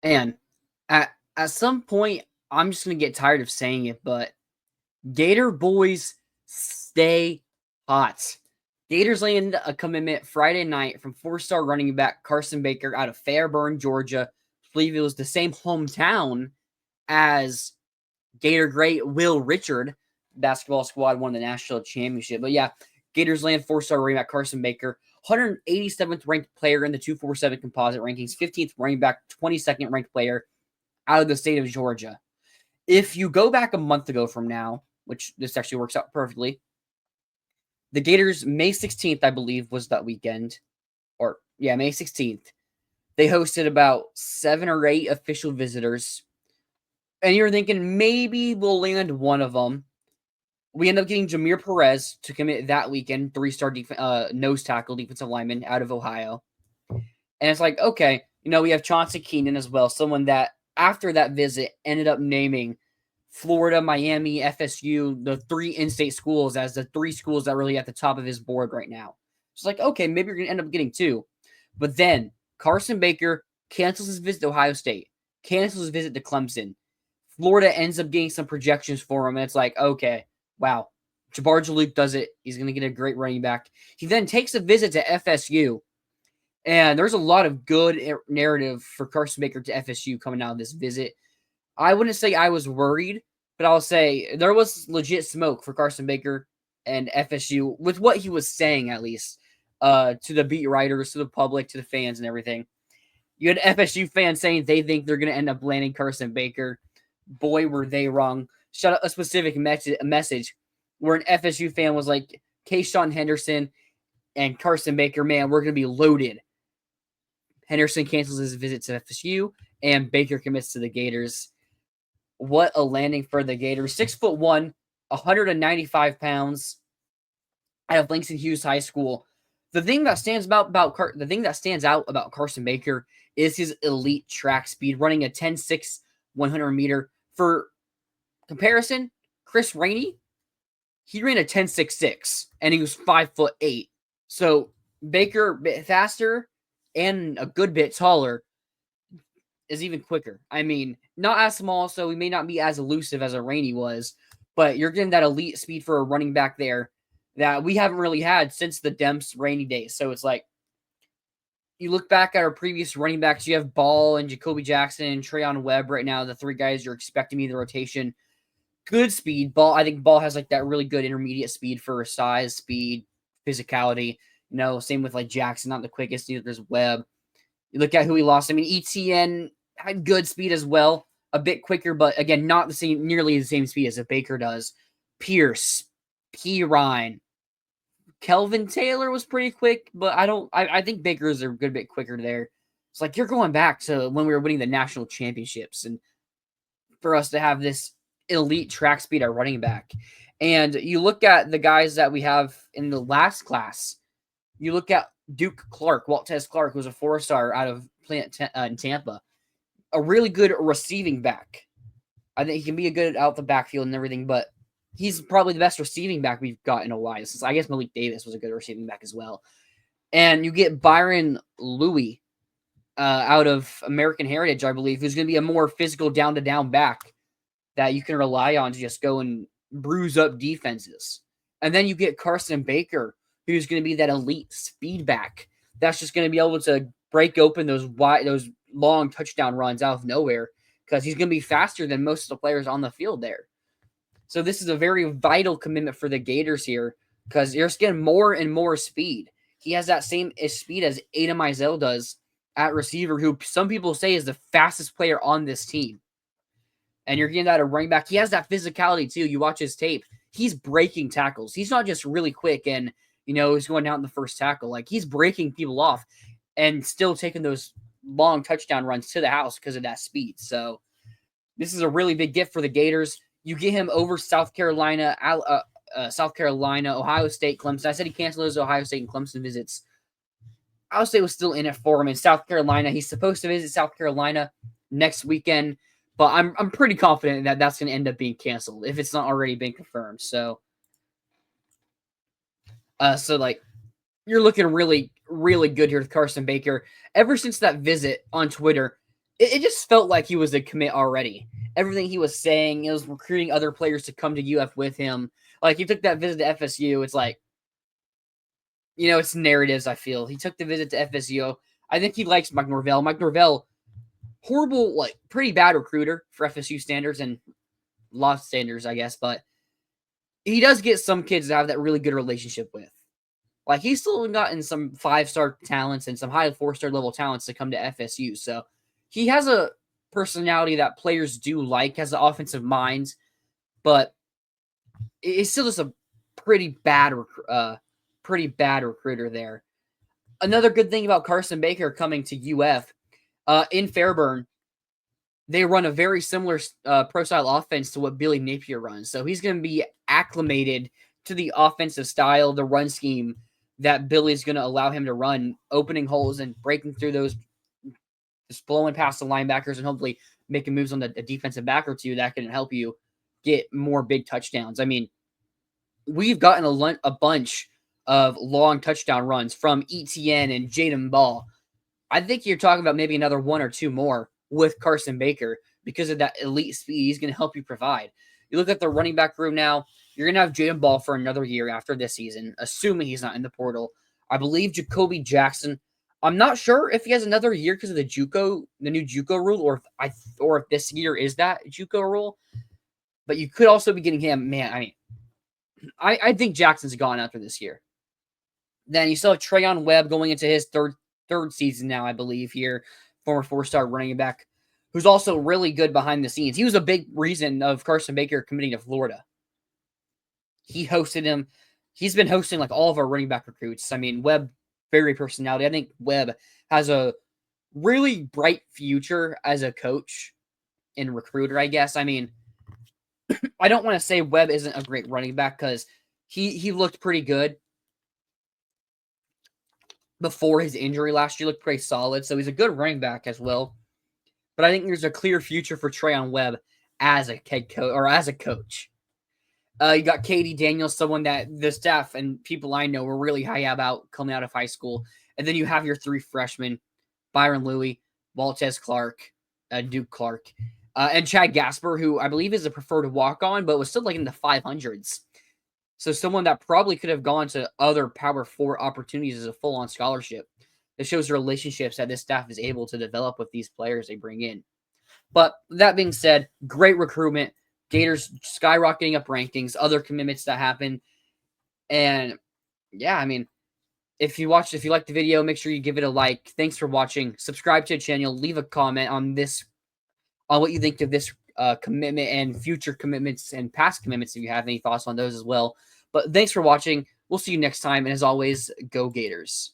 And at some point, I'm just gonna get tired of saying it, but Gator boys stay hot. Gators landed a commitment Friday night from four-star running back Carsyn Baker out of Fairburn, Georgia. I believe it was the same hometown as Gator great Will Richard basketball squad won the national championship. But yeah, Gators land four-star running back Carsyn Baker, 187th ranked player in the 247 composite rankings, 15th running back, 22nd ranked player out of the state of Georgia. If you go back a month ago from now, which this actually works out perfectly, the Gators, May 16th, I believe, was that weekend. Or, yeah, May 16th. They hosted about 7 or 8 official visitors. And you're thinking maybe we'll land one of them. We end up getting Jameer Perez to commit that weekend, 3-star nose tackle defensive lineman out of Ohio. And it's like, okay, we have Chauncey Keenan as well, someone that after that visit ended up naming Florida, Miami, FSU, the 3 in-state schools as the 3 schools that are really at the top of his board right now. It's like, okay, maybe you're going to end up getting 2. But then Carsyn Baker cancels his visit to Ohio State, cancels his visit to Clemson. Florida ends up getting some projections for him, and it's like, okay, wow. Jabbar Jaloop does it. He's going to get a great running back. He then takes a visit to FSU, and there's a lot of good narrative for Carsyn Baker to FSU coming out of this visit. I wouldn't say I was worried, but I'll say there was legit smoke for Carsyn Baker and FSU with what he was saying, at least, to the beat writers, to the public, to the fans, and everything. You had FSU fans saying they think they're going to end up landing Carsyn Baker. Boy, were they wrong. Shut up a specific message where an FSU fan was like, Kayshawn Henderson and Carsyn Baker, man, we're going to be loaded. Henderson cancels his visit to FSU, and Baker commits to the Gators. What a landing for the Gators. 6'1", 195 pounds, out of Langston Hughes High School. The thing that stands out about Carsyn Baker is his elite track speed, running a 10.6 100 meter. For comparison, Chris Rainey, he ran a 10.66 and he was 5'8". So Baker, a bit faster and a good bit taller, is even quicker. I mean, not as small, so he may not be as elusive as a Rainey was, but you're getting that elite speed for a running back there that we haven't really had since the Demps Rainey days. So it's like, you look back at our previous running backs, you have Ball and Jacoby Jackson and Trayon Webb right now, the 3 guys you're expecting me in the rotation. Good speed. I think Ball has like that really good intermediate speed for size, speed, physicality. Same with like Jackson, not the quickest. Neither does Webb. You look at who he lost. I mean, ETN had good speed as well, a bit quicker, but again, not nearly the same speed as a Baker does. Pierce, P. Ryan, Kelvin Taylor was pretty quick, but I think Baker's a good bit quicker there. It's like you're going back to when we were winning the national championships, and for us to have this elite track speed at running back. And you look at the guys that we have in the last class. You look at Duke Clark, Waltez Clark, who's a 4-star out of in Tampa. A really good receiving back. I think he can be a good out the backfield and everything, but he's probably the best receiving back we've got in a while. Since I guess Malik Davis was a good receiving back as well. And you get Byron Louie out of American Heritage, I believe, who's going to be a more physical down-to-down back that you can rely on to just go and bruise up defenses. And then you get Carsyn Baker, who's going to be that elite speed back that's just going to be able to break open those long touchdown runs out of nowhere because he's going to be faster than most of the players on the field there. So this is a very vital commitment for the Gators here because you're just getting more and more speed. He has that same speed as Adam Mizell does at receiver, who some people say is the fastest player on this team. And you're getting that a running back. He has that physicality too. You watch his tape. He's breaking tackles. He's not just really quick and, he's going down the first tackle. Like, he's breaking people off and still taking those long touchdown runs to the house because of that speed. So this is a really big gift for the Gators. You get him over South Carolina, Ohio State, Clemson. I said he canceled his Ohio State and Clemson visits. Ohio State was still in it for him in South Carolina. He's supposed to visit South Carolina next weekend, but I'm pretty confident that that's going to end up being canceled if it's not already been confirmed. So you're looking really, really good here with Carsyn Baker. Ever since that visit on Twitter, it just felt like he was a commit already. Everything he was saying, it was recruiting other players to come to UF with him. Like, he took that visit to FSU. It's like, it's narratives, I feel. He took the visit to FSU. I think he likes Mike Norvell. Mike Norvell, horrible, like, pretty bad recruiter for FSU standards and lost standards, I guess. But he does get some kids to have that really good relationship with. Like, he's still gotten some 5-star talents and some high 4-star level talents to come to FSU. So he has a personality that players do like, has an offensive mind, but it's still just a pretty bad recruiter there. Another good thing about Carsyn Baker coming to UF, in Fairburn, they run a very similar pro-style offense to what Billy Napier runs. So he's going to be acclimated to the offensive style, the run scheme that Billy's going to allow him to run, opening holes and breaking through those, just blowing past the linebackers and hopefully making moves on the defensive back or two that can help you get more big touchdowns. I mean, we've gotten a bunch of long touchdown runs from ETN and Jaden Ball. I think you're talking about maybe another 1 or 2 more with Carsyn Baker because of that elite speed he's going to help you provide. You look at the running back room now, you're going to have Jaden Ball for another year after this season, assuming he's not in the portal. I believe Jacoby Jackson. I'm not sure if he has another year because of the new JUCO rule, or if this year is that JUCO rule. But you could also be getting him. Man, I mean, I think Jackson's gone after this year. Then you still have Trayon Webb going into his third season now, I believe, here. Former 4-star running back, who's also really good behind the scenes. He was a big reason of Carsyn Baker committing to Florida. He hosted him. He's been hosting like all of our running back recruits. I mean, Webb, very personality. I think Webb has a really bright future as a coach and recruiter, I guess. I mean, I don't want to say Webb isn't a great running back because he looked pretty good before his injury last year, looked pretty solid. So he's a good running back as well. But I think there's a clear future for Trayon Webb as a head coach or as a coach. You got Katie Daniels, someone that the staff and people I know were really high about coming out of high school. And then you have your 3 freshmen, Byron Louie, Waltez Clark, Duke Clark, and Chad Gasper, who I believe is a preferred walk-on, but was still like in the 500s. So someone that probably could have gone to other Power 4 opportunities as a full-on scholarship. It shows the relationships that this staff is able to develop with these players they bring in. But that being said, great recruitment. Gators skyrocketing up rankings, other commitments that happen. And yeah, I mean, if you liked the video, make sure you give it a like. Thanks for watching. Subscribe to the channel. Leave a comment on what you think of this commitment and future commitments and past commitments if you have any thoughts on those as well. But thanks for watching. We'll see you next time. And as always, go Gators.